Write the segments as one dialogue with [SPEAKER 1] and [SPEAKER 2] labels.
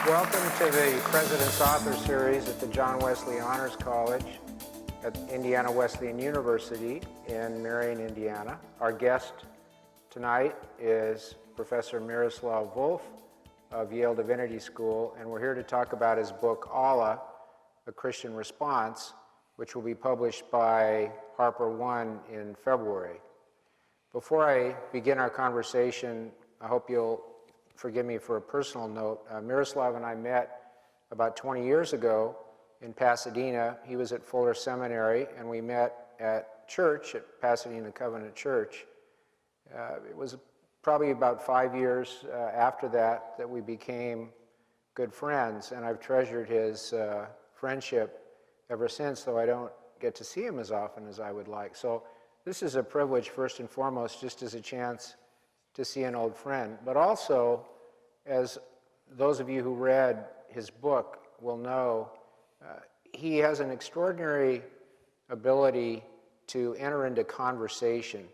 [SPEAKER 1] Welcome to the President's Author Series at the John Wesley Honors College at Indiana Wesleyan University in Marion, Indiana. Our guest tonight is Professor Miroslav Volf of Yale Divinity School, and we're here to talk about his book, Allah, A Christian Response, which will be published by Harper One in February. Before I begin our conversation, I hope you'll forgive me for a personal note. Miroslav and I met about 20 years ago in Pasadena. He was at Fuller Seminary, and we met at church, at Pasadena Covenant Church. It was probably about 5 years after that we became good friends, and I've treasured his friendship ever since, though I don't get to see him as often as I would like. So this is a privilege, first and foremost, just as a chance to see an old friend, but also, as those of you who read his book will know, he has an extraordinary ability to enter into conversation.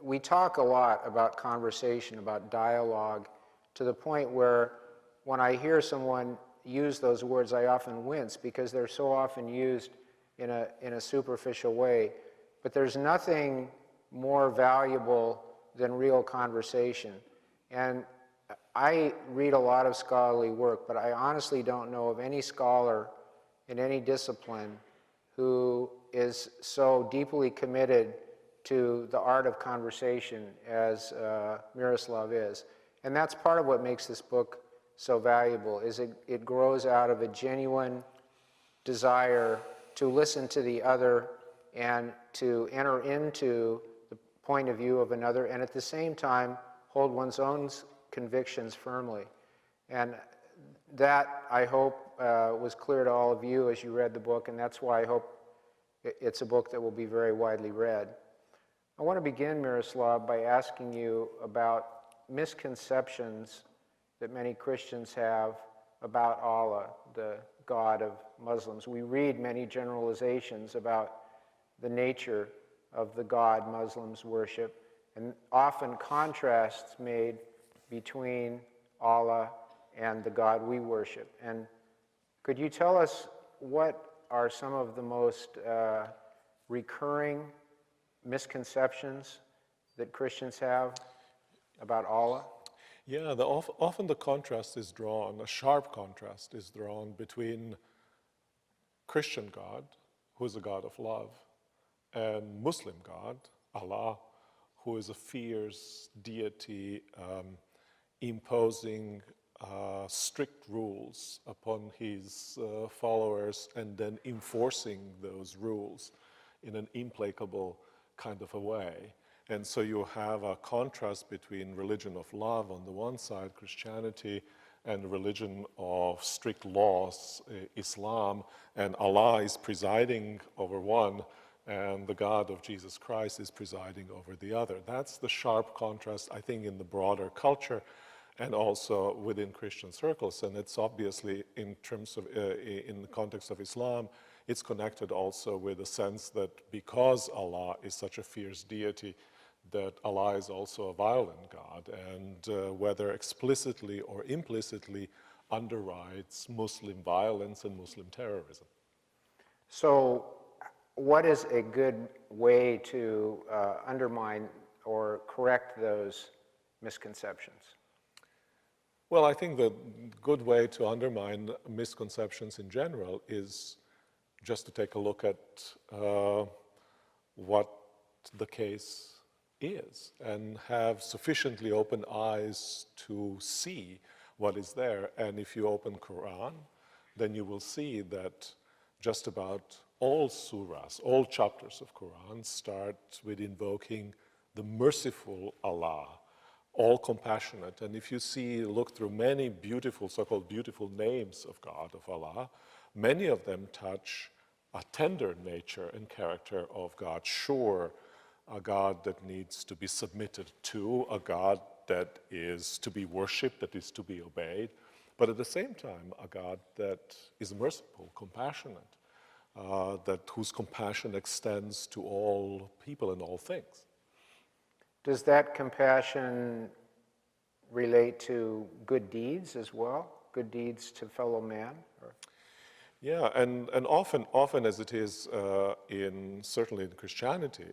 [SPEAKER 1] We talk a lot about conversation, about dialogue, to the point where when I hear someone use those words, I often wince because they're so often used in a superficial way. But there's nothing more valuable than real conversation. And I read a lot of scholarly work, but I honestly don't know of any scholar in any discipline who is so deeply committed to the art of conversation as Miroslav is. And that's part of what makes this book so valuable, is it grows out of a genuine desire to listen to the other and to enter into the point of view of another, and at the same time hold one's own convictions firmly. And that, I hope, was clear to all of you as you read the book, and that's why I hope it's a book that will be very widely read. I want to begin, Miroslav, by asking you about misconceptions that many Christians have about Allah, the God of Muslims. We read many generalizations about the nature of the God Muslims worship, and often contrasts made between Allah and the God we worship. And could you tell us what are some of the most recurring misconceptions that Christians have about Allah?
[SPEAKER 2] Yeah, often the contrast is drawn, a sharp contrast is drawn between Christian God, who is a God of love, and Muslim God, Allah, who is a fierce deity imposing strict rules upon his followers and then enforcing those rules in an implacable kind of a way. And so you have a contrast between religion of love on the one side, Christianity, and religion of strict laws, Islam, and Allah is presiding over one, and the God of Jesus Christ is presiding over the other. That's the sharp contrast, I think, in the broader culture and also within Christian circles. And it's obviously, in terms of, in the context of Islam, it's connected also with the sense that because Allah is such a fierce deity, that Allah is also a violent God, and whether explicitly or implicitly underwrites Muslim violence and Muslim terrorism.
[SPEAKER 1] So what is a good way to undermine or correct those misconceptions?
[SPEAKER 2] Well, I think the good way to undermine misconceptions in general is just to take a look at what the case is and have sufficiently open eyes to see what is there. And if you open Quran, then you will see that just about all surahs, all chapters of Quran start with invoking the merciful Allah, all compassionate. And if you look through many beautiful, so-called beautiful names of God, of Allah, many of them touch a tender nature and character of God. Sure, a God that needs to be submitted to, a God that is to be worshipped, that is to be obeyed, but at the same time, a God that is merciful, compassionate, whose compassion extends to all people and all things.
[SPEAKER 1] Does that compassion relate to good deeds as well? good deeds to fellow man? Or?
[SPEAKER 2] Yeah, and often as it is certainly in Christianity,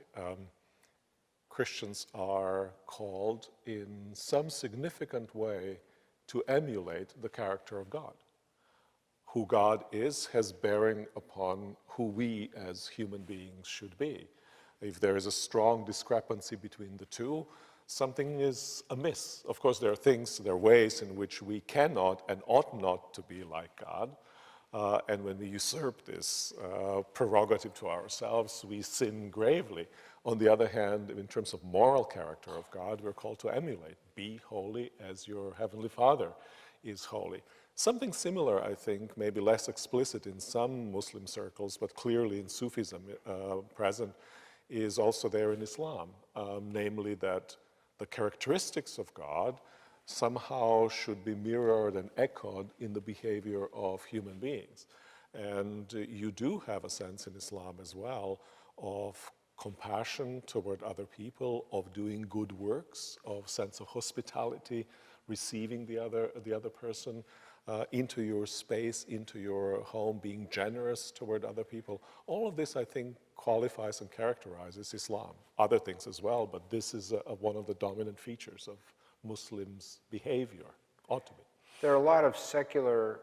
[SPEAKER 2] Christians are called in some significant way to emulate the character of God. Who God is has bearing upon who we as human beings should be. If there is a strong discrepancy between the two, something is amiss. Of course, there are ways in which we cannot and ought not to be like God. And when we usurp this prerogative to ourselves, we sin gravely. On the other hand, in terms of moral character of God, we're called to emulate. Be holy as your heavenly Father is holy. Something similar, I think, maybe less explicit in some Muslim circles, but clearly in Sufism present, is also there in Islam, namely that the characteristics of God somehow should be mirrored and echoed in the behavior of human beings. And you do have a sense in Islam as well of compassion toward other people, of doing good works, of sense of hospitality, receiving the other person into your space, into your home, being generous toward other people. All of this, I think, qualifies and characterizes Islam. Other things as well, but this is one of the dominant features of Muslims' behavior, ought to be.
[SPEAKER 1] There are a lot of secular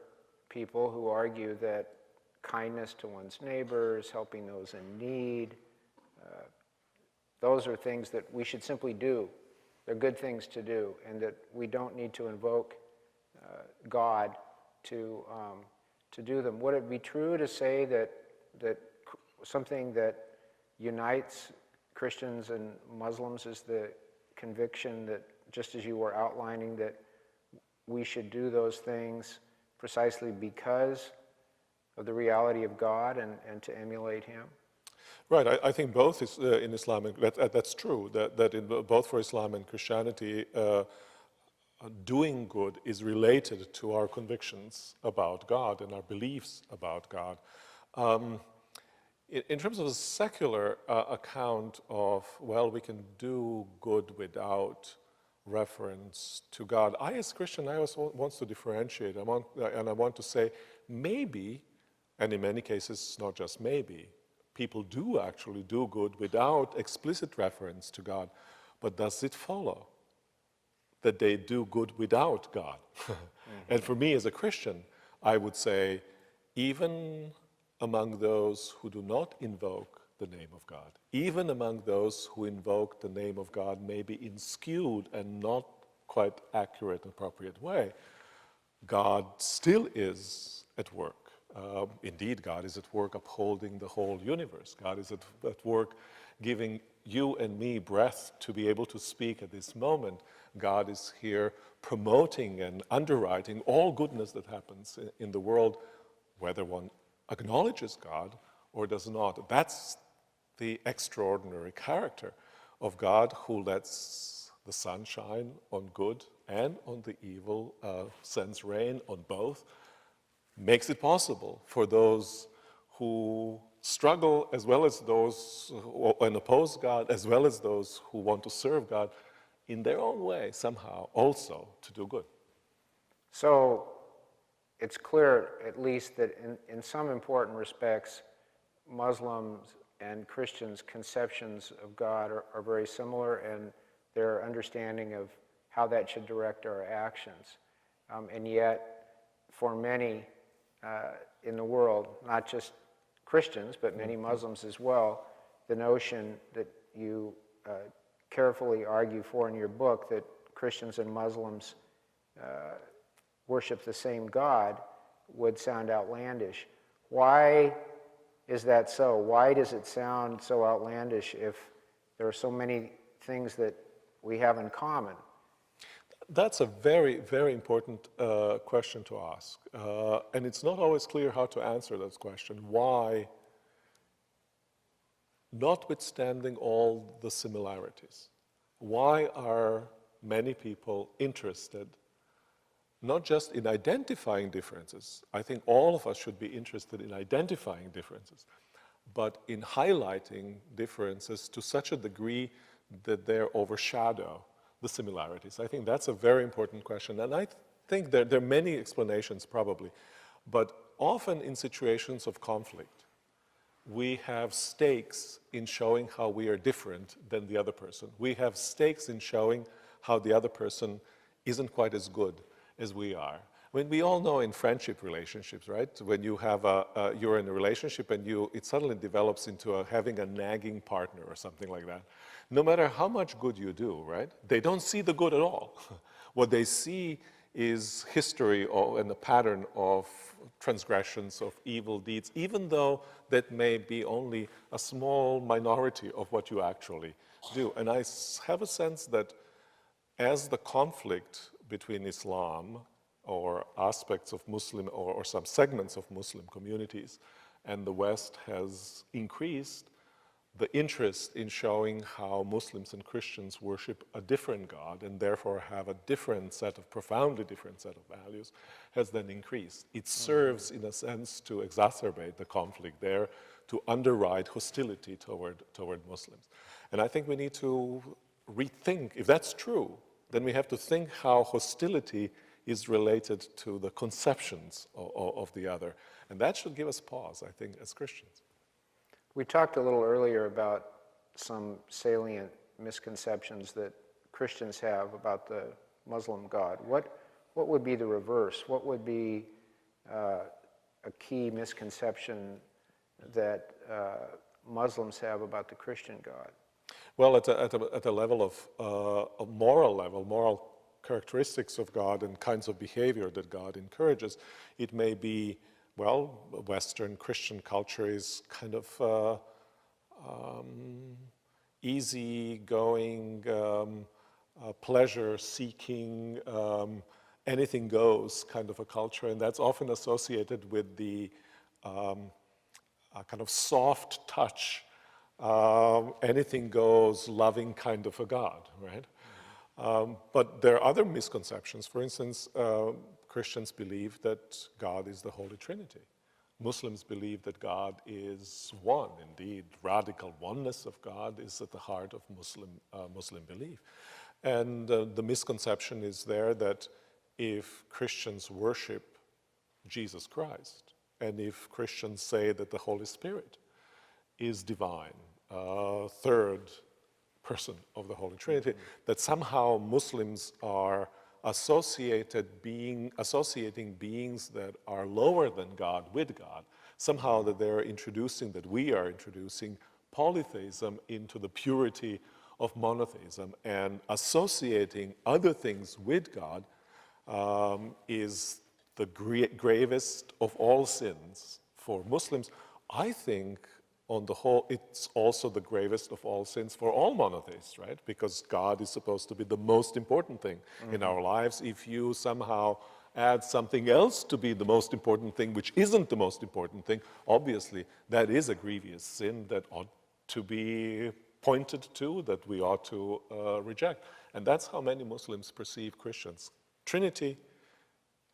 [SPEAKER 1] people who argue that kindness to one's neighbors, helping those in need, those are things that we should simply do. They're good things to do, and that we don't need to invoke God to do them. Would it be true to say that something that unites Christians and Muslims is the conviction that, just as you were outlining, that we should do those things precisely because of the reality of God and to emulate Him?
[SPEAKER 2] Right, I think both is, in Islam, that's true, that in both for Islam and Christianity, doing good is related to our convictions about God and our beliefs about God. In terms of a secular account of, well, we can do good without reference to God, I as Christian, I also want to differentiate, and I want to say maybe, and in many cases not just maybe, people do actually do good without explicit reference to God, but does it follow that they do good without God? And for me as a Christian, I would say, even among those who do not invoke the name of God, even among those who invoke the name of God maybe in skewed and not quite accurate and appropriate way, God still is at work. Indeed, God is at work upholding the whole universe. God is at work giving you and me breath to be able to speak at this moment. God is here promoting and underwriting all goodness that happens in the world, whether one acknowledges God or does not. That's the extraordinary character of God, who lets the sun shine on good and on the evil, sends rain on both, makes it possible for those who struggle as well as those who oppose God, as well as those who want to serve God in their own way somehow also to do good.
[SPEAKER 1] So it's clear, at least, that in some important respects, Muslims and Christians' conceptions of God are very similar, and their understanding of how that should direct our actions. And yet, for many in the world, not just Christians, but many Muslims as well, the notion that you carefully argue for in your book, that Christians and Muslims worship the same God, would sound outlandish. Why is that so? Why does it sound so outlandish if there are so many things that we have in common?
[SPEAKER 2] That's a very, very important question to ask. And it's not always clear how to answer that question. Why, notwithstanding all the similarities, why are many people interested not just in identifying differences? I think all of us should be interested in identifying differences, but in highlighting differences to such a degree that they overshadow the similarities. I think that's a very important question. And think there are many explanations probably, but often in situations of conflict, we have stakes in showing how we are different than the other person. We have stakes in showing how the other person isn't quite as good as we are. I mean, we all know in friendship relationships, right? When you have you're in a relationship and it suddenly develops into having a nagging partner or something like that. No matter how much good you do, right? They don't see the good at all. What they see is history and a pattern of transgressions, of evil deeds, even though that may be only a small minority of what you actually do. And I have a sense that as the conflict between Islam or aspects of Muslim or some segments of Muslim communities and the West has increased, the interest in showing how Muslims and Christians worship a different God and therefore have a profoundly different set of values has then increased. It serves, in a sense, to exacerbate the conflict there, to underwrite hostility toward Muslims. And I think we need to rethink, if that's true, then we have to think how hostility is related to the conceptions of the other. And that should give us pause, I think, as Christians.
[SPEAKER 1] We talked a little earlier about some salient misconceptions that Christians have about the Muslim God. What would be the reverse? What would be a key misconception that Muslims have about the Christian God?
[SPEAKER 2] Well, at a level of a moral level, moral characteristics of God and kinds of behavior that God encourages, it may be, well, Western Christian culture is kind of easygoing, pleasure-seeking, anything goes kind of a culture, and that's often associated with the kind of soft touch, anything goes, loving kind of a God, right? But there are other misconceptions. For instance, Christians believe that God is the Holy Trinity. Muslims believe that God is one. Indeed, radical oneness of God is at the heart of Muslim belief. And the misconception is there that if Christians worship Jesus Christ, and if Christians say that the Holy Spirit is divine, third person of the Holy Trinity, that somehow Muslims are associating beings that are lower than God with God, somehow that we are introducing polytheism into the purity of monotheism, and associating other things with God is the gravest of all sins for Muslims. I think on the whole, it's also the gravest of all sins for all monotheists, right? Because God is supposed to be the most important thing in our lives. If you somehow add something else to be the most important thing, which isn't the most important thing, obviously that is a grievous sin that ought to be pointed to, that we ought to reject. And that's how many Muslims perceive Christians. Trinity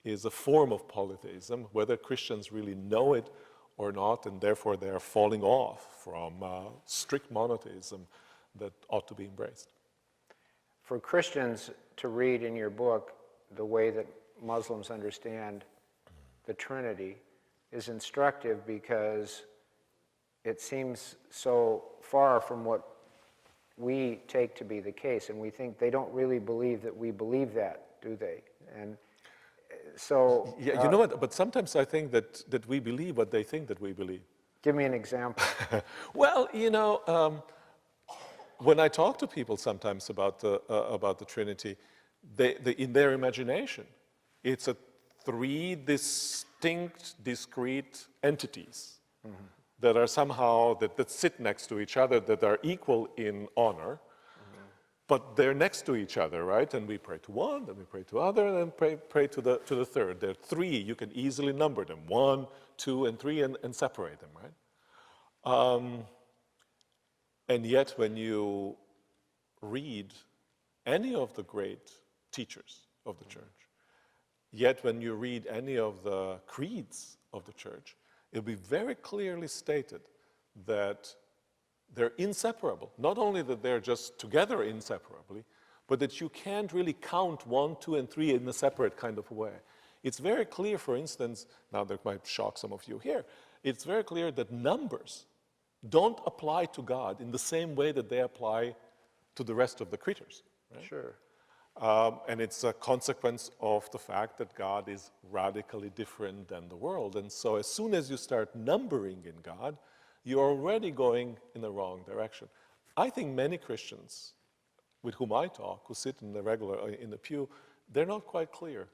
[SPEAKER 2] is a form of polytheism, whether Christians really know it or not, and therefore they are falling off from strict monotheism that ought to be embraced.
[SPEAKER 1] For Christians to read in your book the way that Muslims understand the Trinity is instructive because it seems so far from what we take to be the case, and we think they don't really believe that we believe that, do they? And so
[SPEAKER 2] yeah, you know what? But sometimes I think that we believe what they think that we believe.
[SPEAKER 1] Give me an example.
[SPEAKER 2] Well, you know, when I talk to people sometimes about the Trinity, in their imagination, it's three distinct, discrete entities that are somehow that sit next to each other, that are equal in honor. But they're next to each other, right? And we pray to one, then we pray to other, and then pray to the third. There are three. You can easily number them: 1, 2, and 3, and separate them, right? And yet, when you read any of the great teachers of the church, yet when you read any of the creeds of the church, it'll be very clearly stated that they're inseparable. Not only that they're just together inseparably, but that you can't really count 1, 2, and 3 in a separate kind of way. It's very clear, for instance, now that might shock some of you here, it's very clear that numbers don't apply to God in the same way that they apply to the rest of the creatures. Right?
[SPEAKER 1] Sure.
[SPEAKER 2] And it's a consequence of the fact that God is radically different than the world. And so as soon as you start numbering in God, you're already going in the wrong direction. I think many Christians with whom I talk, who sit in the pew, they're not quite clear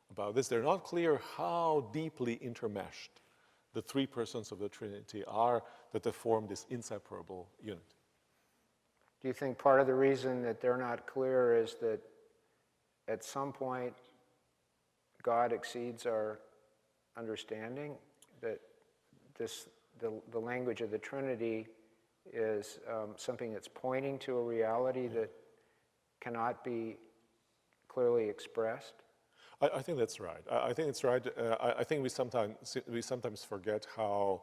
[SPEAKER 2] about this. They're not clear how deeply intermeshed the three persons of the Trinity are, that they form this inseparable unit.
[SPEAKER 1] Do you think part of the reason that they're not clear is that at some point God exceeds our understanding? That the language of the Trinity is something that's pointing to a reality that cannot be clearly expressed?
[SPEAKER 2] I think that's right. I think it's right. I think we sometimes forget how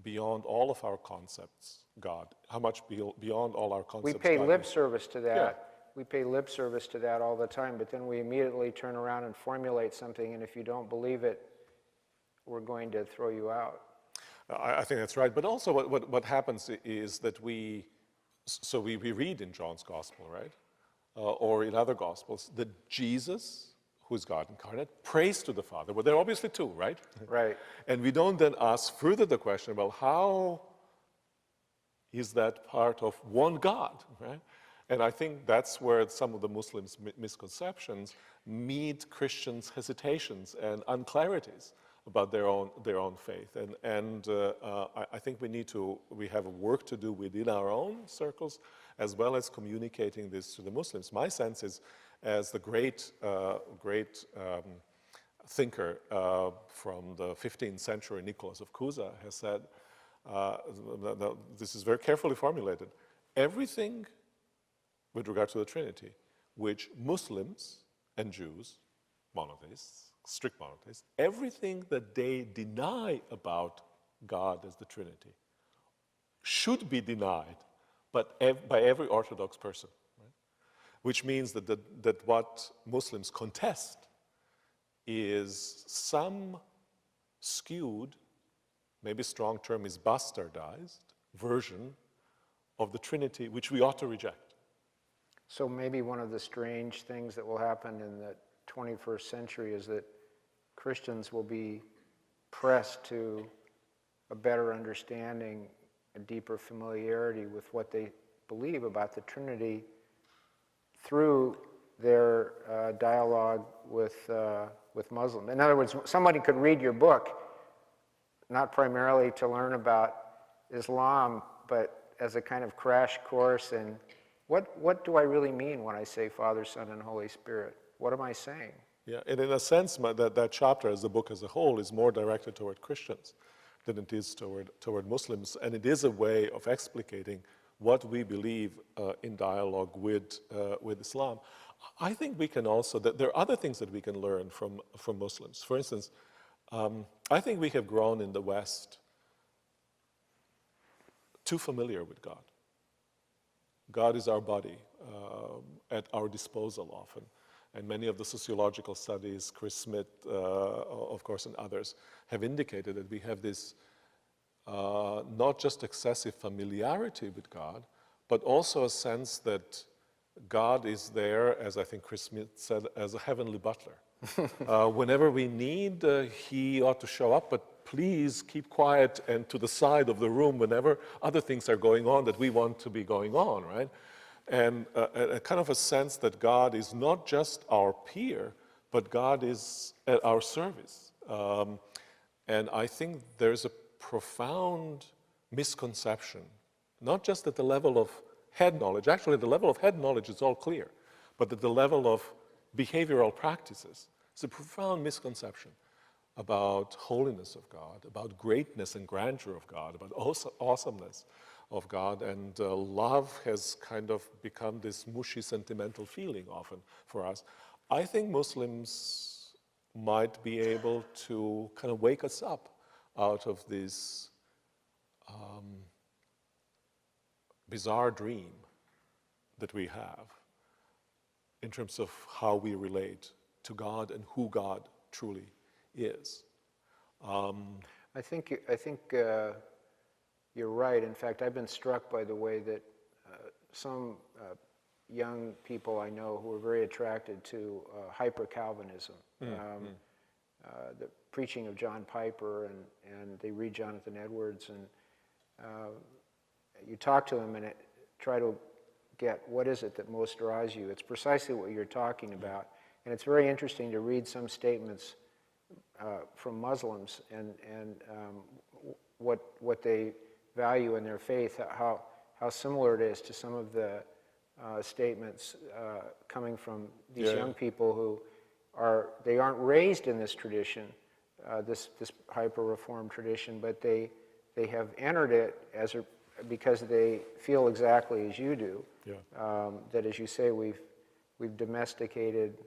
[SPEAKER 2] beyond all of our concepts, God, how much beyond all our concepts.
[SPEAKER 1] We pay
[SPEAKER 2] God
[SPEAKER 1] lip
[SPEAKER 2] is.
[SPEAKER 1] service to that.
[SPEAKER 2] Yeah.
[SPEAKER 1] We pay lip service to that all the time, but then we immediately turn around and formulate something, and if you don't believe it, we're going to throw you out.
[SPEAKER 2] I think that's right. But also what happens is that we read in John's Gospel, right? Or in other Gospels, that Jesus, who is God incarnate, prays to the Father. Well, there are obviously two, right?
[SPEAKER 1] Right.
[SPEAKER 2] And we don't then ask further the question, well, how is that part of one God, right? And I think that's where some of the Muslims' misconceptions meet Christians' hesitations and unclarities about their own faith. And I think we have work to do within our own circles, as well as communicating this to the Muslims. My sense is, as the great thinker from the 15th century, Nicholas of Cusa, has said, this is very carefully formulated, everything with regard to the Trinity, which Muslims and Jews, monotheists, strict monotheists, everything that they deny about God as the Trinity should be denied by every Orthodox person, right? Which means that what Muslims contest is some skewed, maybe strong term is bastardized, version of the Trinity, which we ought to reject.
[SPEAKER 1] So maybe one of the strange things that will happen in the 21st century is that Christians will be pressed to a better understanding, a deeper familiarity with what they believe about the Trinity through their dialogue with Muslims. In other words, somebody could read your book, not primarily to learn about Islam, but as a kind of crash course in what do I really mean when I say Father, Son, and Holy Spirit? What am I saying?
[SPEAKER 2] Yeah, and in a sense, that chapter, as the book as a whole, is more directed toward Christians than it is toward Muslims, and it is a way of explicating what we believe in dialogue with Islam. I think we can also, that there are other things that we can learn from Muslims. For instance, I think we have grown in the West too familiar with God. God is our body, at our disposal often. And many of the sociological studies, Chris Smith, of course, and others, have indicated that we have this not just excessive familiarity with God, but also a sense that God is there, as I think Chris Smith said, as a heavenly butler. Whenever we need, he ought to show up, but please keep quiet and to the side of the room whenever other things are going on that we want to be going on, right? And a kind of a sense that God is not just our peer, but God is at our service. And I think there's a profound misconception, not just at the level of head knowledge. Actually, at the level of head knowledge, it's all clear. But at the level of behavioral practices, it's a profound misconception about holiness of God, about greatness and grandeur of God, about awesomeness of God, and love has kind of become this mushy, sentimental feeling often for us. I think Muslims might be able to kind of wake us up out of this bizarre dream that we have, in terms of how we relate to God and who God truly is.
[SPEAKER 1] I think you're right. In fact, I've been struck by the way that some young people I know who are very attracted to hyper-Calvinism, the preaching of John Piper, and they read Jonathan Edwards, and you talk to them and try to get what is it that most draws you. It's precisely what you're talking about, and it's very interesting to read some statements from Muslims and what they value in their faith, how similar it is to some of the statements coming from these young people who aren't raised in this tradition, this hyper-reform tradition, but they have entered it because they feel exactly as you do.
[SPEAKER 2] Yeah.
[SPEAKER 1] That, as you say, we've domesticated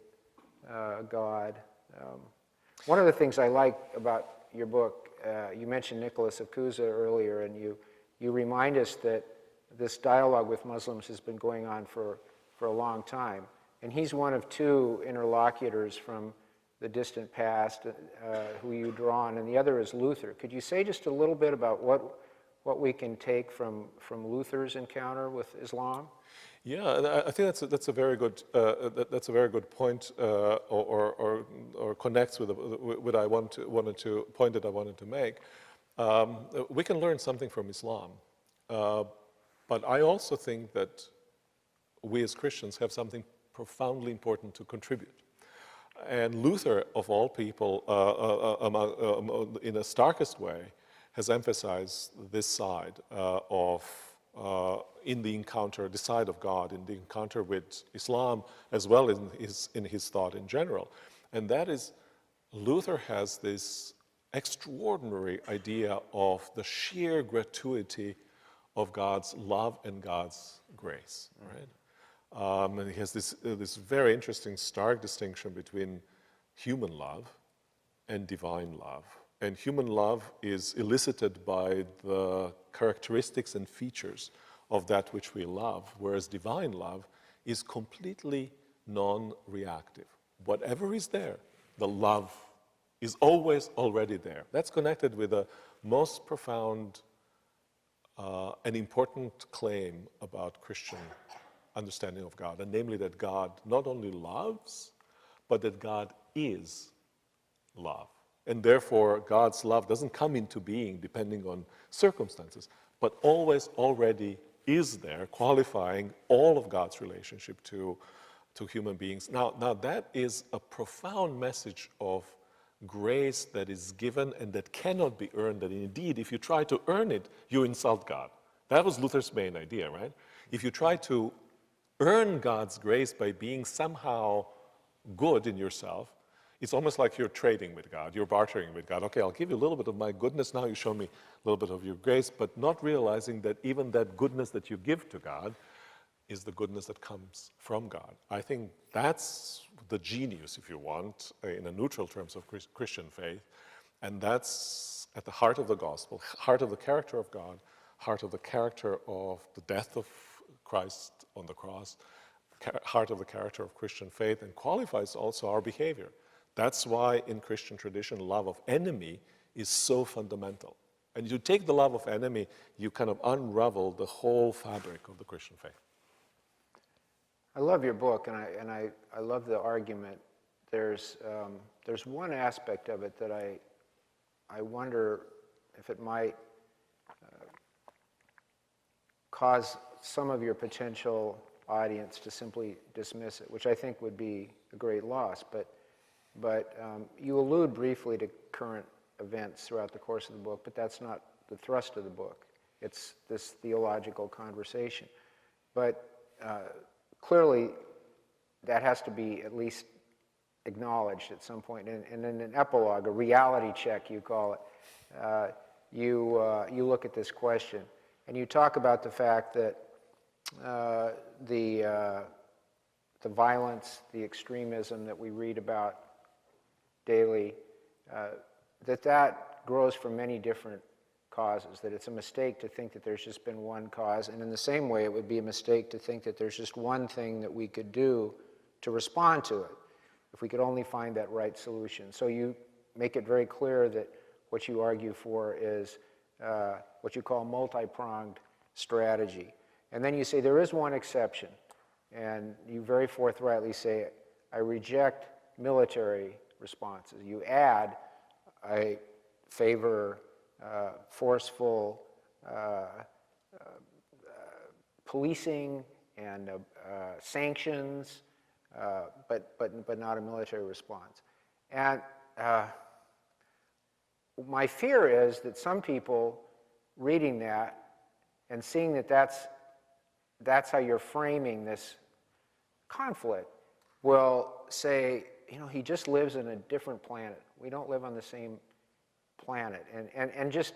[SPEAKER 1] God. One of the things I like about your book, you mentioned Nicholas of Cusa earlier, and you remind us that this dialogue with Muslims has been going on for a long time. And he's one of two interlocutors from the distant past who you draw on, and the other is Luther. Could you say just a little bit about what we can take from Luther's encounter with Islam?
[SPEAKER 2] Yeah, I think that's a very good point, or connects with what I point that I wanted to make. We can learn something from Islam, but I also think that we as Christians have something profoundly important to contribute. And Luther, of all people, in the starkest way, has emphasized this side in the encounter, the side of God, in the encounter with Islam, as well as in his thought in general. And that is, Luther has this extraordinary idea of the sheer gratuity of God's love and God's grace, right? And he has this very interesting, stark distinction between human love and divine love. And human love is elicited by the characteristics and features of that which we love, whereas divine love is completely non-reactive. Whatever is there, the love is always already there. That's connected with the most profound and important claim about Christian understanding of God, and namely that God not only loves, but that God is love. And therefore, God's love doesn't come into being depending on circumstances, but always already is there, qualifying all of God's relationship to human beings. Now that is a profound message of grace that is given and that cannot be earned, that indeed, if you try to earn it, you insult God. That was Luther's main idea, right? If you try to earn God's grace by being somehow good in yourself, it's almost like you're trading with God, you're bartering with God. Okay, I'll give you a little bit of my goodness, now you show me a little bit of your grace, but not realizing that even that goodness that you give to God is the goodness that comes from God. I think that's the genius, if you want, in a neutral terms of Christian faith, and that's at the heart of the gospel, heart of the character of God, heart of the character of the death of Christ on the cross, heart of the character of Christian faith, and qualifies also our behavior. That's why in Christian tradition, love of enemy is so fundamental. And you take the love of enemy, you kind of unravel the whole fabric of the Christian faith.
[SPEAKER 1] I love your book, and I love the argument. There's one aspect of it that I wonder if it might cause some of your potential audience to simply dismiss it, which I think would be a great loss. But you allude briefly to current events throughout the course of the book, but that's not the thrust of the book. It's this theological conversation. But clearly, that has to be at least acknowledged at some point. And in an epilogue, a reality check, you call it, you look at this question, and you talk about the fact that the violence, the extremism that we read about daily, that grows from many different causes, that it's a mistake to think that there's just been one cause, and in the same way it would be a mistake to think that there's just one thing that we could do to respond to it, if we could only find that right solution. So you make it very clear that what you argue for is what you call multi-pronged strategy. And then you say there is one exception, and you very forthrightly say, I reject military responses. You add, I favor forceful policing and sanctions, but not a military response. And my fear is that some people reading that and seeing that that's how you're framing this conflict will say, you know, he just lives in a different planet. We don't live on the same planet. And just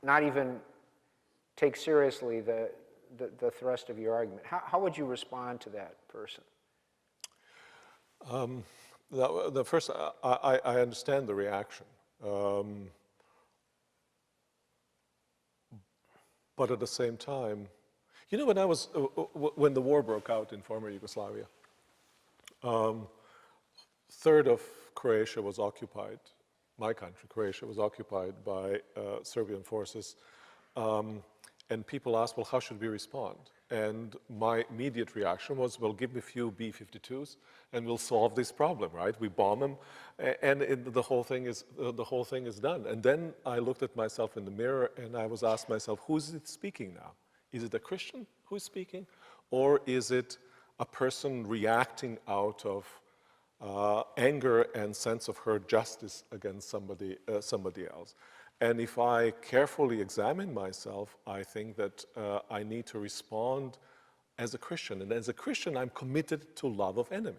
[SPEAKER 1] not even take seriously the thrust of your argument. How would you respond to that person?
[SPEAKER 2] The first, I understand the reaction. But at the same time, you know, when the war broke out in former Yugoslavia, third of Croatia was occupied, my country, Croatia, was occupied by Serbian forces. And people asked, well, how should we respond? And my immediate reaction was, well, give me a few B-52s and we'll solve this problem, right? We bomb them and the whole thing is done. And then I looked at myself in the mirror and I was asked myself, who is it speaking now? Is it a Christian who is speaking? Or is it a person reacting out of anger and sense of her justice against somebody else? And if I carefully examine myself, I think that I need to respond as a Christian. And as a Christian, I'm committed to love of enemy.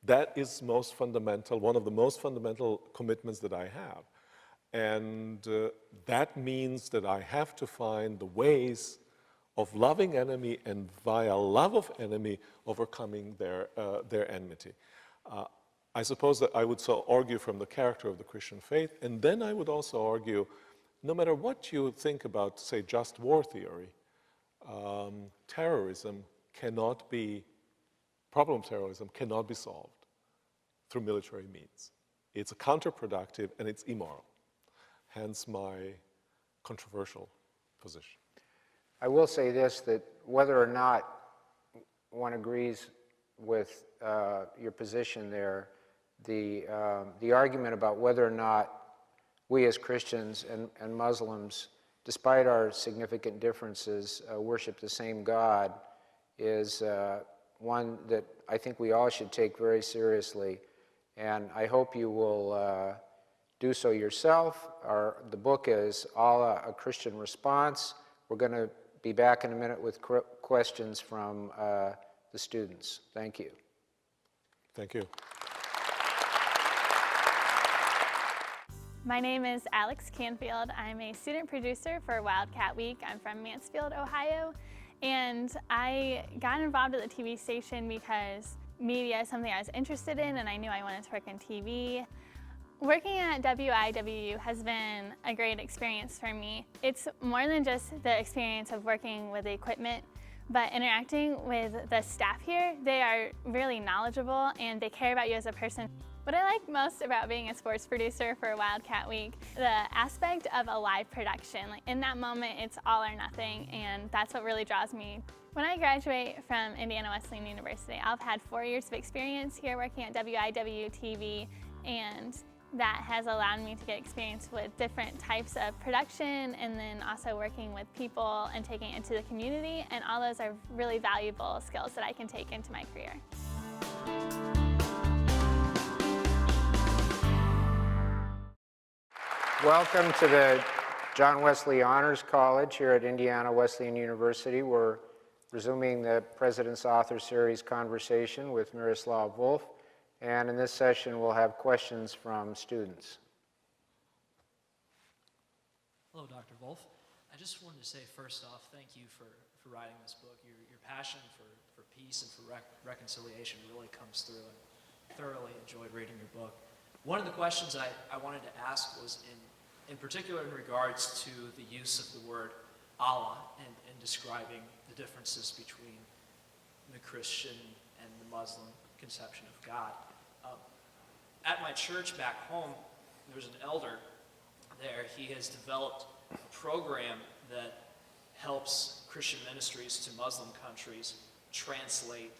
[SPEAKER 2] That is most fundamental, one of the most fundamental commitments that I have. And that means that I have to find the ways of loving enemy and via love of enemy overcoming their enmity. I suppose that I would so argue from the character of the Christian faith, and then I would also argue, no matter what you think about, say, just war theory, terrorism cannot be solved through military means. It's counterproductive and it's immoral. Hence my controversial position.
[SPEAKER 1] I will say this, that whether or not one agrees with your position there, the argument about whether or not we as Christians and Muslims, despite our significant differences, worship the same God is one that I think we all should take very seriously. And I hope you will do so yourself. The book is Allah, A Christian Response. We're going to be back in a minute with questions from the students. Thank you.
[SPEAKER 2] Thank you.
[SPEAKER 3] My name is Alex Canfield. I'm a student producer for Wildcat Week. I'm from Mansfield, Ohio, and I got involved at the TV station because media is something I was interested in and I knew I wanted to work in TV. Working at WIWU has been a great experience for me. It's more than just the experience of working with the equipment, but interacting with the staff here. They are really knowledgeable and they care about you as a person. What I like most about being a sports producer for Wildcat Week, the aspect of a live production. Like in that moment, it's all or nothing, and that's what really draws me. When I graduate from Indiana Wesleyan University, I've had 4 years of experience here working at WIWU TV, and that has allowed me to get experience with different types of production and then also working with people and taking it into the community, and all those are really valuable skills that I can take into my career.
[SPEAKER 1] Welcome to the John Wesley Honors College here at Indiana Wesleyan University. We're resuming the President's Author Series conversation with Miroslav Volf, and in this session we'll have questions from students.
[SPEAKER 4] Hello, Dr. Volf. I just wanted to say first off, thank you for writing this book. Your passion for peace and for reconciliation really comes through, and thoroughly enjoyed reading your book. One of the questions I wanted to ask was in particular in regards to the use of the word Allah and describing the differences between the Christian and the Muslim conception of God. At my church back home, there's an elder there. He has developed a program that helps Christian ministries to Muslim countries translate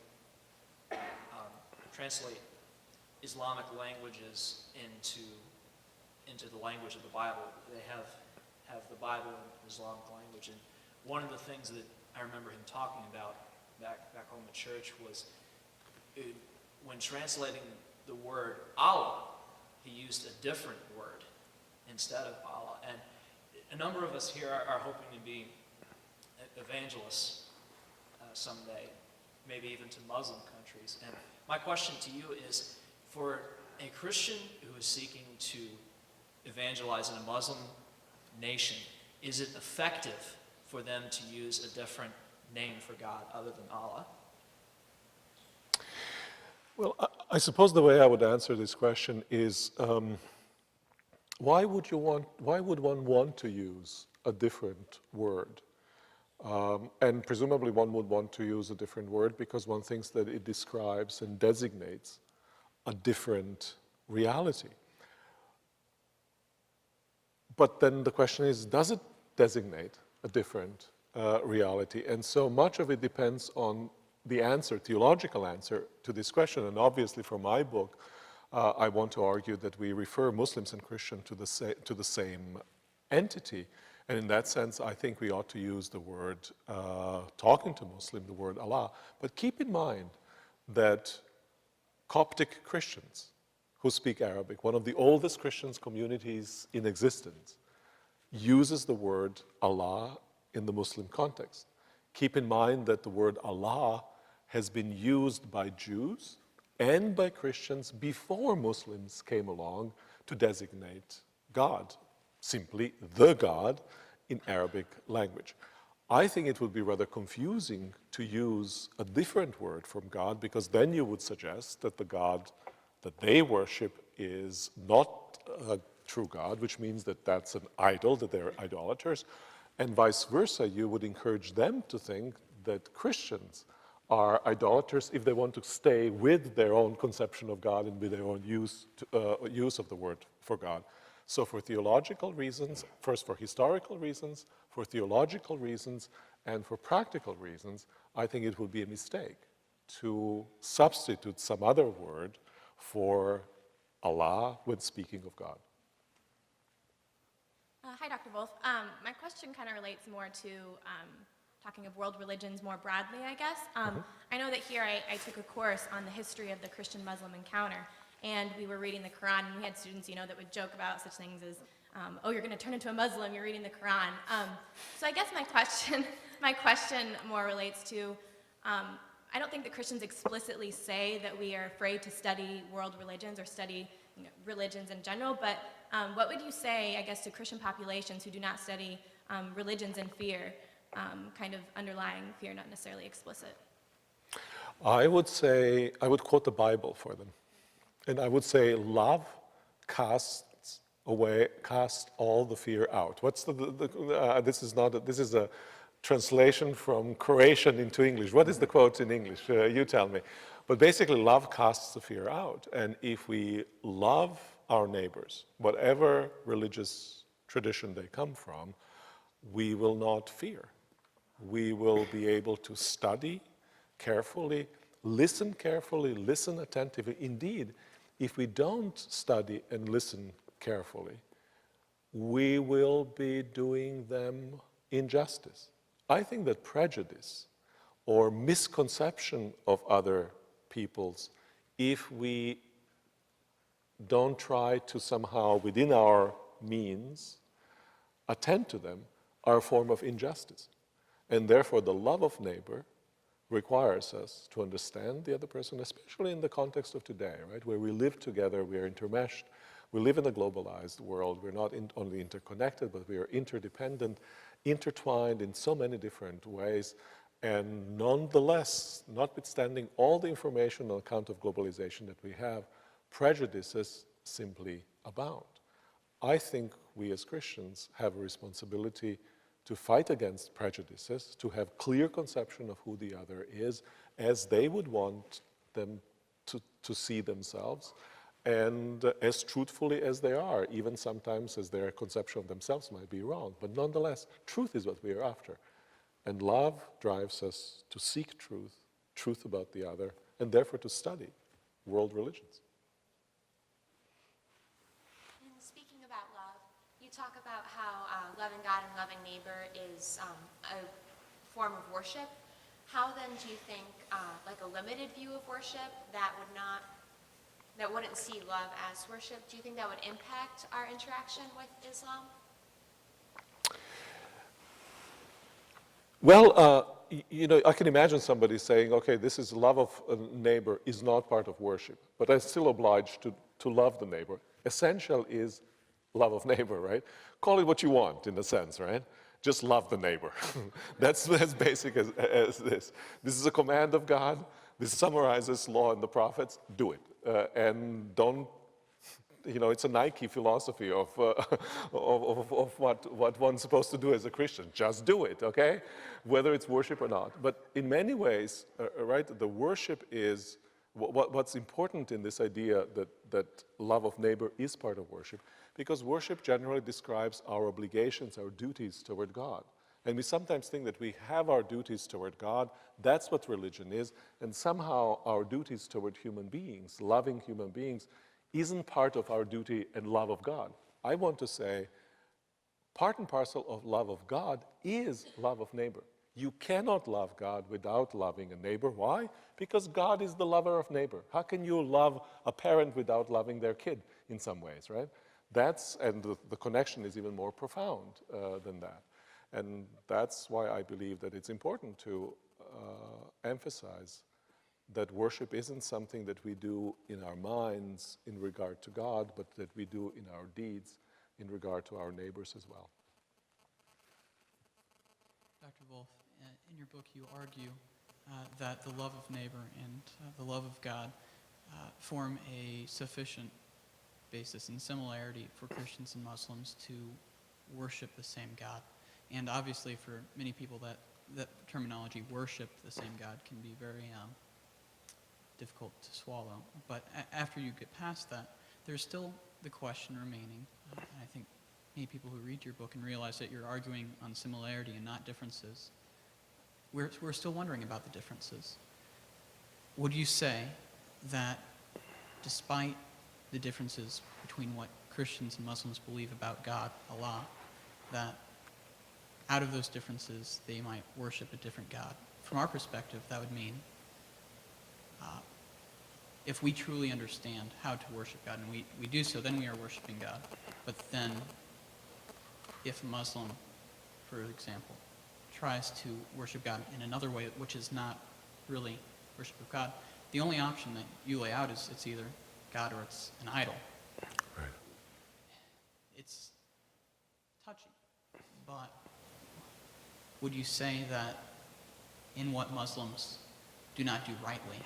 [SPEAKER 4] Islamic languages into the language of the Bible. They have the Bible in Islamic language, and one of the things that I remember him talking about back home at church was when translating the word Allah, he used a different word instead of Allah. And a number of us here are hoping to be evangelists someday, maybe even to Muslim countries. And my question to you is, for a Christian who is seeking to evangelize in a Muslim nation, is it effective for them to use a different name for God other than Allah?
[SPEAKER 2] Well, I suppose the way I would answer this question is, why would one want to use a different word? And presumably one would want to use a different word because one thinks that it describes and designates a different reality. But then the question is, does it designate a different reality? And so much of it depends on the answer, theological answer to this question. And obviously for my book, I want to argue that we refer Muslims and Christians to the same entity. And in that sense, I think we ought to use the word, talking to Muslim, the word Allah. But keep in mind that Coptic Christians who speak Arabic, one of the oldest Christian communities in existence, uses the word Allah in the Muslim context. Keep in mind that the word Allah has been used by Jews and by Christians before Muslims came along to designate God, simply the God in Arabic language. I think it would be rather confusing to use a different word from God, because then you would suggest that the God that they worship is not a true God, which means that that's an idol, that they're idolaters, and vice versa. You would encourage them to think that Christians are idolaters if they want to stay with their own conception of God and with their own use of the word for God. So for theological reasons, first for historical reasons, for theological reasons, and for practical reasons, I think it would be a mistake to substitute some other word for Allah when speaking of God.
[SPEAKER 5] Hi, Dr. Volf. My question kind of relates more to talking of world religions more broadly, I guess. I know that here I took a course on the history of the Christian-Muslim encounter, and we were reading the Quran, and we had students, that would joke about such things as, oh, you're going to turn into a Muslim, you're reading the Quran. So I guess my question more relates to, I don't think that Christians explicitly say that we are afraid to study world religions or study religions in general, but what would you say, I guess, to Christian populations who do not study religions in fear, kind of underlying fear, not necessarily explicit?
[SPEAKER 2] I would quote the Bible for them. And I would say, love casts all the fear out. This is a translation from Croatian into English. What is the quote in English? You tell me. But basically, love casts the fear out. And if we love our neighbors, whatever religious tradition they come from, we will not fear. We will be able to study carefully, listen attentively. Indeed, if we don't study and listen carefully, we will be doing them injustice. I think that prejudice or misconception of other peoples, if we don't try to somehow, within our means, attend to them, are a form of injustice. And therefore, the love of neighbor requires us to understand the other person, especially in the context of today, right, where we live together, we are intermeshed, we live in a globalized world, we're not only interconnected, but we are interdependent, intertwined in so many different ways, and nonetheless, notwithstanding all the information on account of globalization that we have, prejudices simply abound. I think we as Christians have a responsibility to fight against prejudices, to have clear conception of who the other is, as they would want them to see themselves, and as truthfully as they are, even sometimes as their conception of themselves might be wrong. But nonetheless, truth is what we are after. And love drives us to seek truth about the other, and therefore to study world religions.
[SPEAKER 6] And speaking about love, you talk about how loving God and loving neighbor is a form of worship. How then do you think, like a limited view of worship that wouldn't see love as worship, do you think that would impact our interaction with Islam?
[SPEAKER 2] Well, I can imagine somebody saying, okay, this is love of a neighbor is not part of worship, but I'm still obliged to love the neighbor. Essential is love of neighbor, right? Call it what you want, in a sense, right? Just love the neighbor. That's as basic as this. This is a command of God. This summarizes law and the prophets. Do it. And don't, it's a Nike philosophy of what one's supposed to do as a Christian. Just do it, okay? Whether it's worship or not. But in many ways, right, the worship is, what's important in this idea that love of neighbor is part of worship, because worship generally describes our obligations, our duties toward God. And we sometimes think that we have our duties toward God, that's what religion is, and somehow our duties toward human beings, loving human beings, isn't part of our duty and love of God. I want to say, part and parcel of love of God is love of neighbor. You cannot love God without loving a neighbor. Why? Because God is the lover of neighbor. How can you love a parent without loving their kid in some ways, right? And the connection is even more profound than that. And that's why I believe that it's important to emphasize that worship isn't something that we do in our minds in regard to God, but that we do in our deeds in regard to our neighbors as well.
[SPEAKER 7] Dr. Volf, in your book you argue that the love of neighbor and the love of God form a sufficient basis and similarity for Christians and Muslims to worship the same God. And obviously for many people that terminology, worship the same God, can be very difficult to swallow. But after you get past that, there's still the question remaining. And I think many people who read your book and realize that you're arguing on similarity and not differences, we're still wondering about the differences. Would you say that despite the differences between what Christians and Muslims believe about God, Allah, that out of those differences they might worship a different God? From our perspective, that would mean if we truly understand how to worship God, and we do so, then we are worshiping God. But then if a Muslim, for example, tries to worship God in another way which is not really worship of God, the only option that you lay out is it's either God or it's an idol.
[SPEAKER 2] Right.
[SPEAKER 7] It's touchy, but would you say that in what Muslims do not do rightly,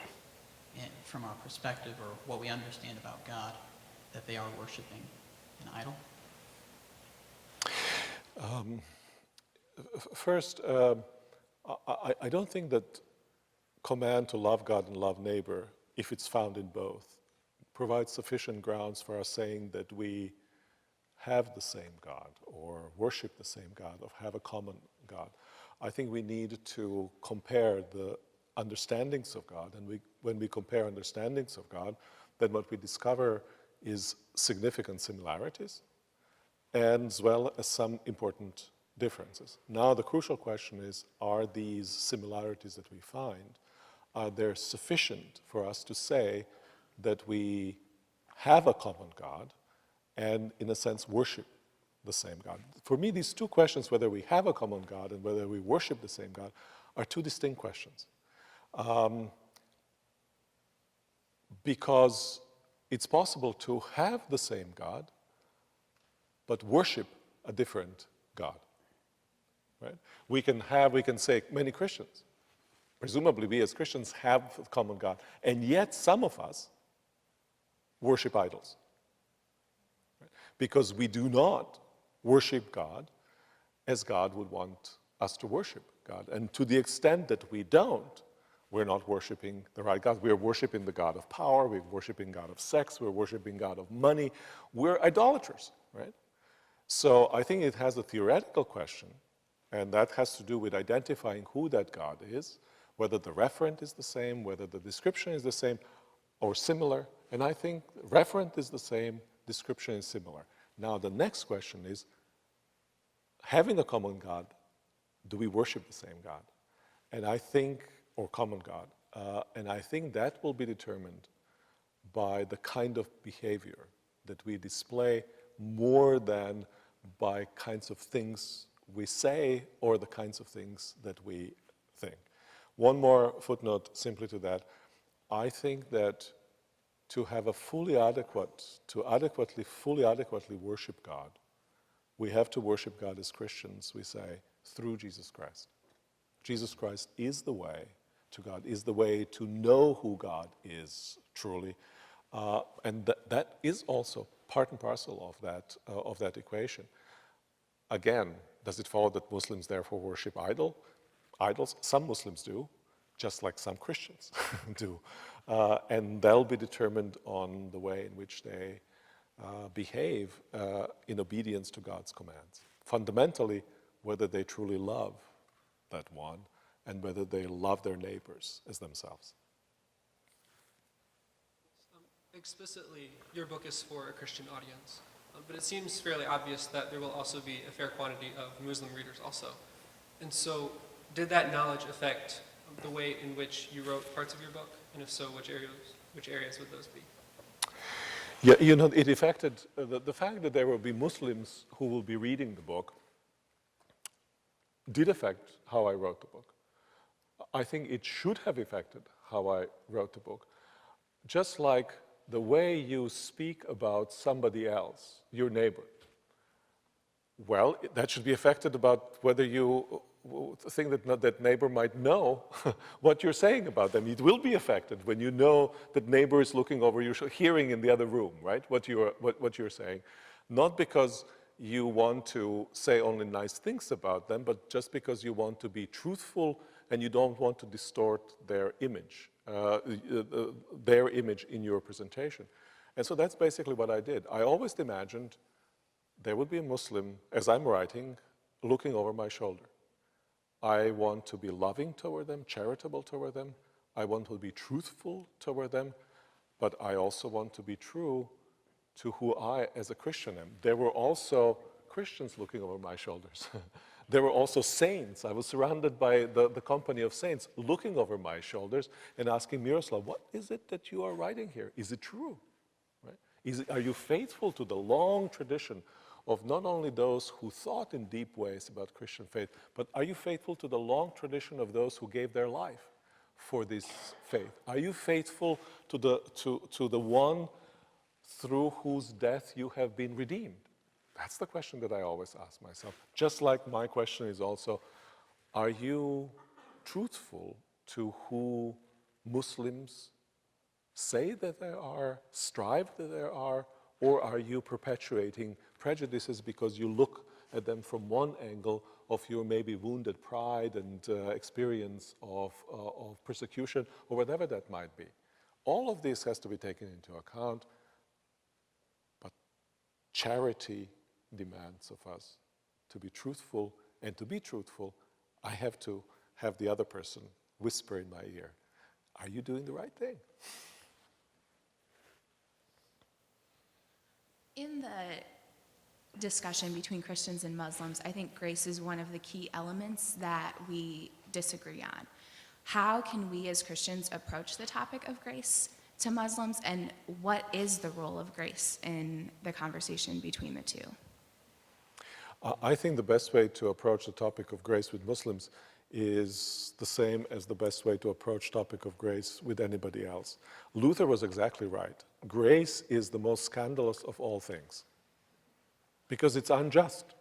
[SPEAKER 7] from our perspective or what we understand about God, that they are worshiping an idol?
[SPEAKER 2] First, I don't think that command to love God and love neighbor, if it's found in both, provides sufficient grounds for us saying that we have the same God or worship the same God or have a common God. I think we need to compare the understandings of God, and when we compare understandings of God, then what we discover is significant similarities and as well as some important differences. Now the crucial question is, are these similarities that we find, are they sufficient for us to say that we have a common God and in a sense worship the same God? For me, these two questions, whether we have a common God and whether we worship the same God, are two distinct questions. Because it's possible to have the same God, but worship a different God. Right? We can say many Christians, presumably we as Christians have a common God, and yet some of us worship idols. Right? Because we do not worship God as God would want us to worship God. And to the extent that we don't, we're not worshiping the right God. We're worshiping the God of power, we're worshiping God of sex, we're worshiping God of money. We're idolaters, right? So I think it has a theoretical question, and that has to do with identifying who that God is, whether the referent is the same, whether the description is the same or similar. And I think referent is the same, description is similar. Now the next question is, having a common God, do we worship the same God? And I think, or common God, and I think that will be determined by the kind of behavior that we display more than by kinds of things we say or the kinds of things that we think. One more footnote simply to that. I think that to have a fully adequately worship God, we have to worship God as Christians, we say, through Jesus Christ. Jesus Christ is the way to God, is the way to know who God is truly. And that is also part and parcel of that equation. Again, does it follow that Muslims therefore worship idols? Some Muslims do, just like some Christians do. And that'll be determined on the way in which they behave in obedience to God's commands. Fundamentally, whether they truly love that one and whether they love their neighbors as themselves.
[SPEAKER 8] Explicitly, your book is for a Christian audience, but it seems fairly obvious that there will also be a fair quantity of Muslim readers also. And so, did that knowledge affect the way in which you wrote parts of your book? And if so, which areas would those be?
[SPEAKER 2] Yeah, it affected the fact that there will be Muslims who will be reading the book did affect how I wrote the book. I think it should have affected how I wrote the book. Just like the way you speak about somebody else, your neighbor, well, that should be affected about whether you think that that neighbor might know what you're saying about them. It will be affected when you know that neighbor is looking over you, hearing in the other room, right, what you're saying. Not because you want to say only nice things about them, but just because you want to be truthful and you don't want to distort their image in your presentation. And so that's basically what I did. I always imagined there would be a Muslim, as I'm writing, looking over my shoulder. I want to be loving toward them, charitable toward them. I want to be truthful toward them, but I also want to be true to who I, as a Christian, am. There were also Christians looking over my shoulders. There were also saints. I was surrounded by the company of saints looking over my shoulders and asking Miroslav, what is it that you are writing here? Is it true? Right? Are you faithful to the long tradition of not only those who thought in deep ways about Christian faith, but are you faithful to the long tradition of those who gave their life for this faith? Are you faithful to the one through whose death you have been redeemed? That's the question that I always ask myself. Just like my question is also, are you truthful to who Muslims say that there are, strive that there are, or are you perpetuating prejudices because you look at them from one angle of your maybe wounded pride and experience of persecution, or whatever that might be? All of this has to be taken into account, but charity demands of us to be truthful, and to be truthful, I have to have the other person whisper in my ear, are you doing the right thing?
[SPEAKER 5] In the discussion between Christians and Muslims, I think grace is one of the key elements that we disagree on. How can we as Christians approach the topic of grace to Muslims, and what is the role of grace in the conversation between the two?
[SPEAKER 2] I think the best way to approach the topic of grace with Muslims is the same as the best way to approach topic of grace with anybody else. Luther was exactly right. Grace is the most scandalous of all things because it's unjust.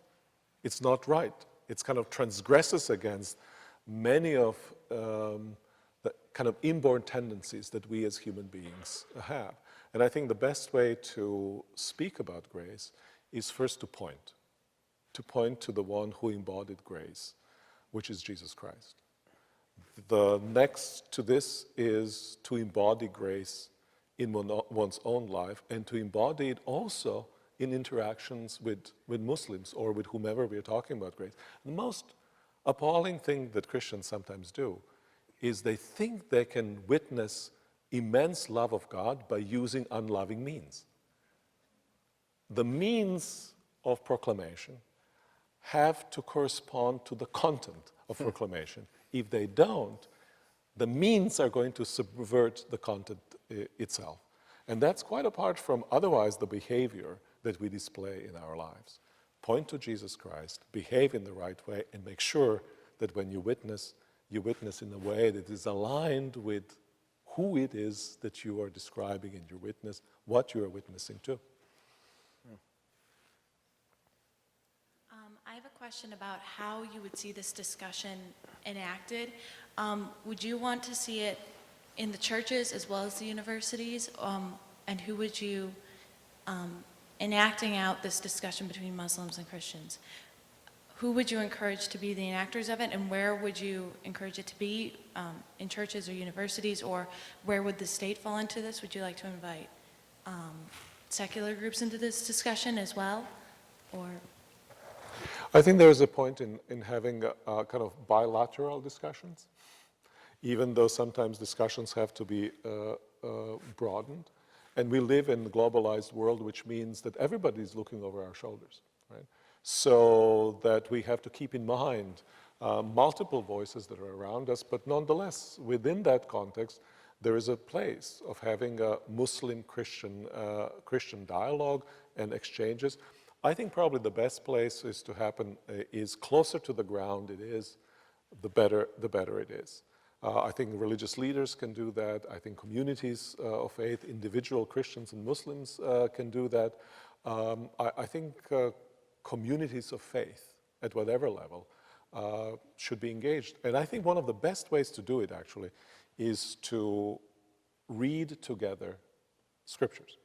[SPEAKER 2] It's not right. It's kind of transgresses against many of the kind of inborn tendencies that we as human beings have. And I think the best way to speak about grace is first to point to the one who embodied grace, which is Jesus Christ. The next to this is to embody grace in one's own life and to embody it also in interactions with Muslims or with whomever we're talking about grace. The most appalling thing that Christians sometimes do is they think they can witness immense love of God by using unloving means. The means of proclamation have to correspond to the content of proclamation. If they don't, the means are going to subvert the content itself. And that's quite apart from otherwise the behavior that we display in our lives. Point to Jesus Christ, behave in the right way, and make sure that when you witness in a way that is aligned with who it is that you are describing in your witness, what you are witnessing to.
[SPEAKER 9] I have a question about how you would see this discussion enacted. Would you want to see it in the churches as well as the universities? And who would you, enacting out this discussion between Muslims and Christians, who would you encourage to be the enactors of it, and where would you encourage it to be, in churches or universities, or where would the state fall into this? Would you like to invite secular groups into this discussion as well, or?
[SPEAKER 2] I think there is a point in having a kind of bilateral discussions, even though sometimes discussions have to be broadened. And we live in a globalized world, which means that everybody is looking over our shoulders, right? So that we have to keep in mind multiple voices that are around us, but nonetheless, within that context, there is a place of having a Muslim-Christian Christian dialogue and exchanges. I think probably the best place is to happen is closer to the ground it is, the better it is. I think religious leaders can do that. I think communities of faith, individual Christians and Muslims can do that. I think communities of faith at whatever level should be engaged. And I think one of the best ways to do it actually is to read together scriptures.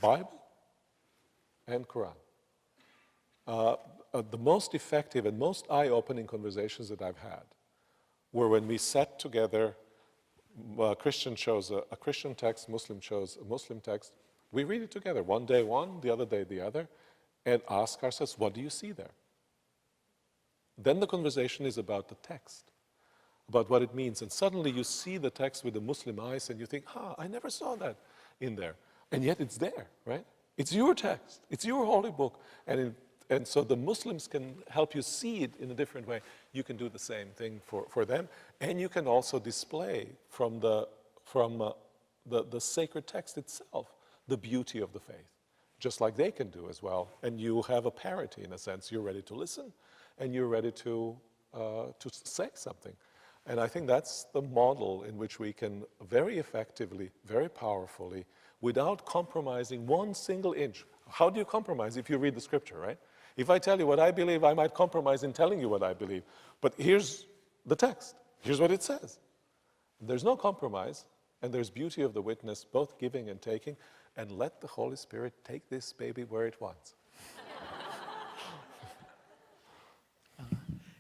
[SPEAKER 2] Bible and Quran. The most effective and most eye-opening conversations that I've had were when we sat together, a Christian chose a Christian text, Muslim chose a Muslim text. We read it together, one day one, the other day the other, and ask ourselves, what do you see there? Then the conversation is about the text, about what it means. And suddenly you see the text with the Muslim eyes and you think, I never saw that in there. And yet it's there, right? It's your text, it's your holy book. And so the Muslims can help you see it in a different way. You can do the same thing for them. And you can also display from the sacred text itself the beauty of the faith, just like they can do as well. And you have a parity in a sense. You're ready to listen and you're ready to say something. And I think that's the model in which we can very effectively, very powerfully, without compromising one single inch. How do you compromise if you read the scripture, right? If I tell you what I believe, I might compromise in telling you what I believe. But here's the text. Here's what it says. There's no compromise, and there's beauty of the witness, both giving and taking, and let the Holy Spirit take this baby where it wants.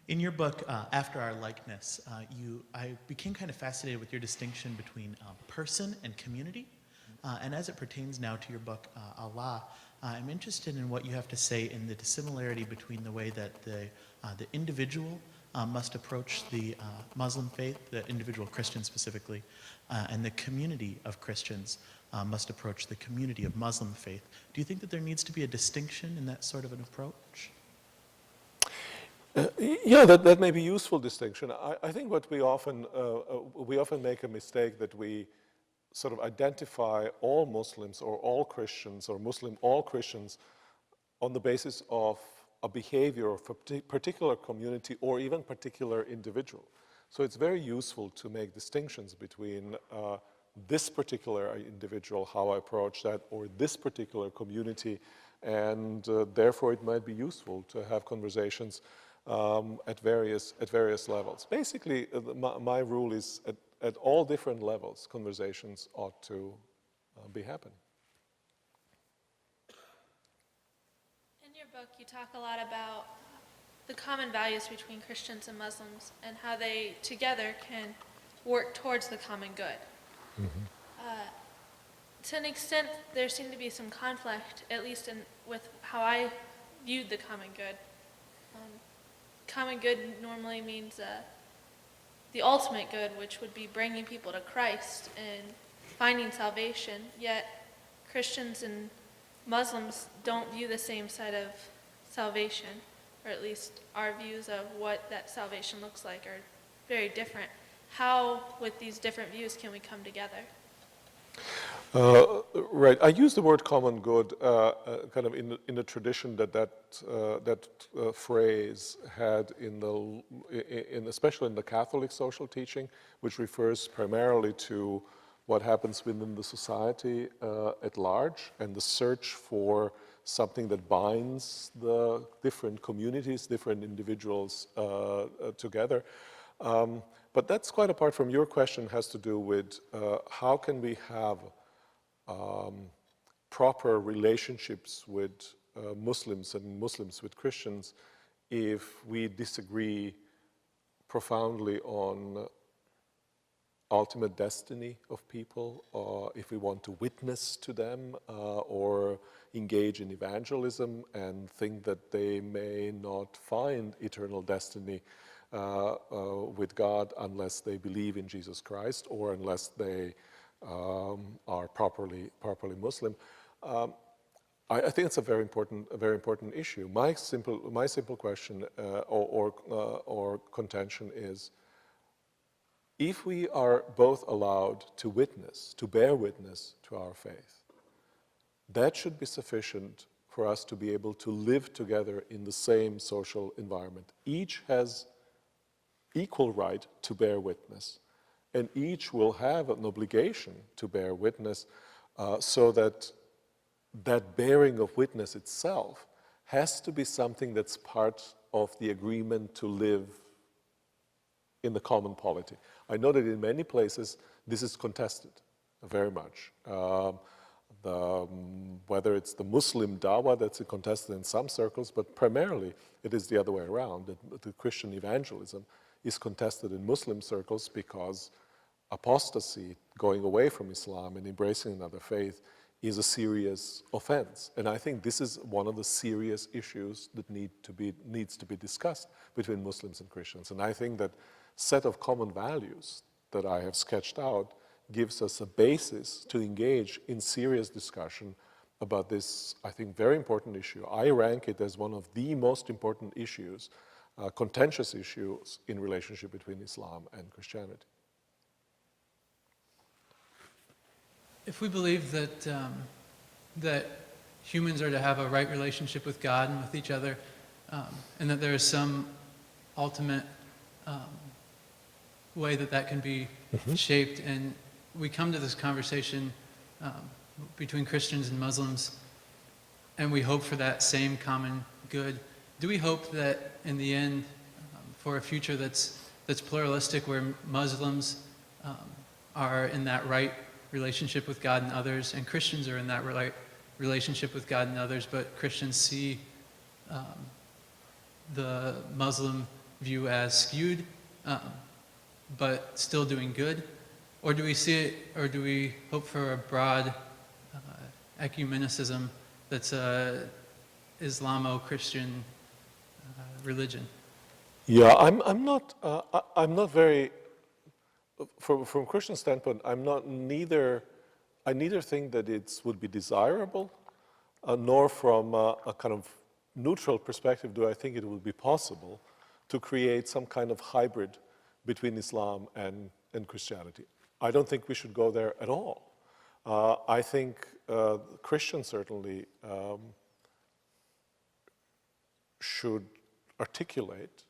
[SPEAKER 10] In your book, After Our Likeness, I became kind of fascinated with your distinction between person and community. And as it pertains now to your book, Allah, I'm interested in what you have to say in the dissimilarity between the way that the individual must approach the Muslim faith, the individual Christian specifically, and the community of Christians must approach the community of Muslim faith. Do you think that there needs to be a distinction in that sort of an approach?
[SPEAKER 2] Yeah, that may be a useful distinction. I think what we often make a mistake that we sort of identify all Muslims or all Christians or all Christians on the basis of a behavior of a particular community or even particular individual. So it's very useful to make distinctions between this particular individual, how I approach that, or this particular community, and therefore it might be useful to have conversations at various levels. Basically, my rule is at all different levels, conversations ought to be happening.
[SPEAKER 5] In your book, you talk a lot about
[SPEAKER 11] the common values between Christians and Muslims and how they together can work towards the common good. To an extent, there seemed to be some conflict, at least with how I viewed the common good. Common good normally means the ultimate good, which would be bringing people to Christ and finding salvation, yet Christians and Muslims don't view the same side of salvation, or at least our views of what that salvation looks like are very different. How, with these different views, can we come together?
[SPEAKER 2] Right. I use the word common good kind of in the tradition that phrase had especially in the Catholic social teaching, which refers primarily to what happens within the society at large and the search for something that binds the different communities, different individuals together. But that's quite apart from your question, has to do with how can we have proper relationships with Muslims and Muslims with Christians if we disagree profoundly on ultimate destiny of people, or if we want to witness to them or engage in evangelism and think that they may not find eternal destiny with God unless they believe in Jesus Christ or unless they are properly Muslim. I think it's a very important issue. My simple question or contention is: if we are both allowed to witness, to bear witness to our faith, that should be sufficient for us to be able to live together in the same social environment. Each has equal right to bear witness, and each will have an obligation to bear witness, so that bearing of witness itself has to be something that's part of the agreement to live in the common polity. I know that in many places this is contested very much. Whether it's the Muslim dawah that's contested in some circles, but primarily it is the other way around. The Christian evangelism is contested in Muslim circles because apostasy, going away from Islam and embracing another faith, is a serious offense. And I think this is one of the serious issues that needs to be discussed between Muslims and Christians. And I think that set of common values that I have sketched out gives us a basis to engage in serious discussion about this, I think, very important issue. I rank it as one of the most important issues, contentious issues in relationship between Islam and Christianity.
[SPEAKER 7] If we believe that humans are to have a right relationship with God and with each other, and that there is some ultimate way that can be shaped, and we come to this conversation between Christians and Muslims, and we hope for that same common good, do we hope that in the end, for a future that's pluralistic, where Muslims are in that right relationship with God and others, and Christians are in that right relationship with God and others, but Christians see the Muslim view as skewed, but still doing good? Or do we see it, or do we hope for a broad ecumenicism that's a Islamo-Christian religion?
[SPEAKER 2] Yeah, I'm not very. From a Christian standpoint, I neither think that it would be desirable, nor from a kind of neutral perspective do I think it would be possible to create some kind of hybrid between Islam and Christianity. I don't think we should go there at all. I think Christians certainly should articulate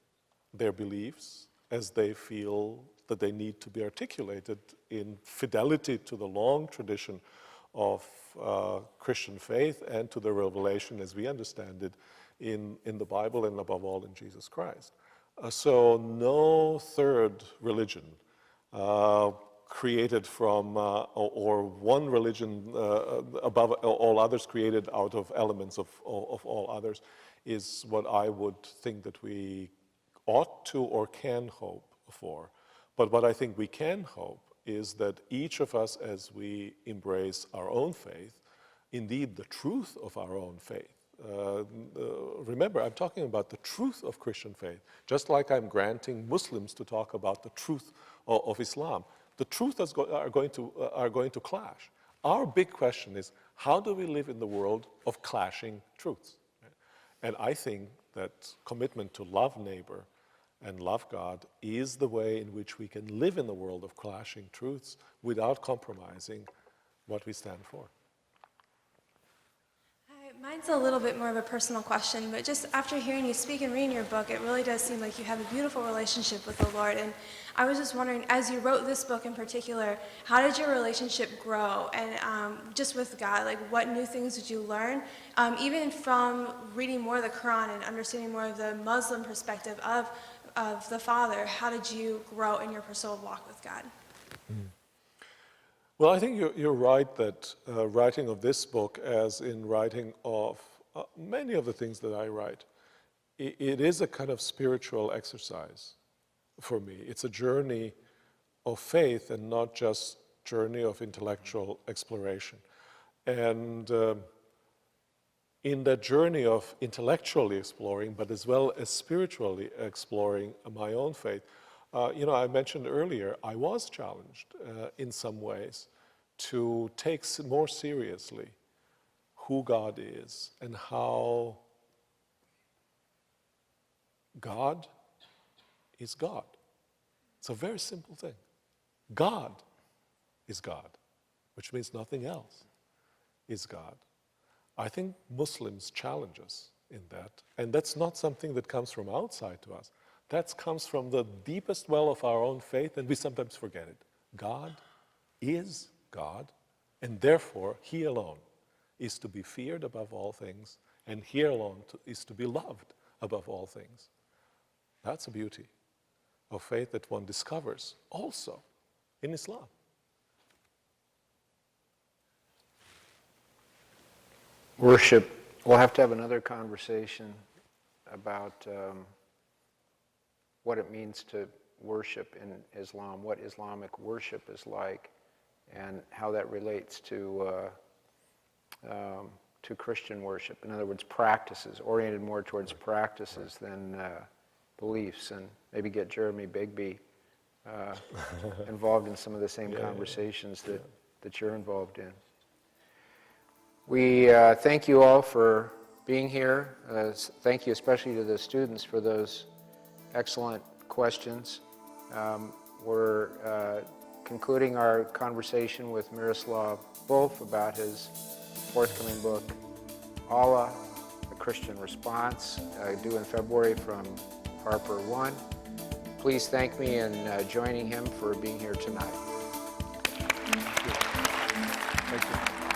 [SPEAKER 2] their beliefs as they feel that they need to be articulated in fidelity to the long tradition of Christian faith and to the revelation as we understand it in the Bible and above all in Jesus Christ. So no third religion created from, or one religion above all others created out of elements of all others, is what I would think that we ought to or can hope for. But what I think we can hope is that each of us, as we embrace our own faith, indeed the truth of our own faith. Remember, I'm talking about the truth of Christian faith, just like I'm granting Muslims to talk about the truth of Islam. The truths are going to clash. Our big question is, how do we live in the world of clashing truths? And I think that commitment to love neighbor and love God is the way in which we can live in the world of clashing truths without compromising what we stand for.
[SPEAKER 12] Mine's a little bit more of a personal question, but just after hearing you speak and reading your book, it really does seem like you have a beautiful relationship with the Lord. And I was just wondering, as you wrote this book in particular, how did your relationship grow? And just with God, like what new things did you learn? Even from reading more of the Quran and understanding more of the Muslim perspective of the Father, how did you grow in your personal walk with God?
[SPEAKER 2] Well, I think you're right that writing of this book, as in writing of many of the things that I write, it is a kind of spiritual exercise for me. It's a journey of faith and not just journey of intellectual exploration. And in that journey of intellectually exploring, but as well as spiritually exploring my own faith, I mentioned earlier, I was challenged in some ways to take more seriously who God is and how God is God. It's a very simple thing. God is God, which means nothing else is God. I think Muslims challenge us in that, and that's not something that comes from outside to us. That comes from the deepest well of our own faith, and we sometimes forget it. God is God, and therefore He alone is to be feared above all things, and He alone is to be loved above all things. That's a beauty of faith that one discovers also in Islam.
[SPEAKER 1] Worship, we'll have to have another conversation about what it means to worship in Islam, what Islamic worship is like, and how that relates to Christian worship. In other words, practices, oriented more towards practices than beliefs, and maybe get Jeremy Bigby involved in some of the same conversations that you're involved in. We thank you all for being here. Thank you especially to the students for those excellent questions. We're concluding our conversation with Miroslav Volf about his forthcoming book, Allah, A Christian Response, due in February from Harper One. Please thank me in joining him for being here tonight.
[SPEAKER 2] Thank you.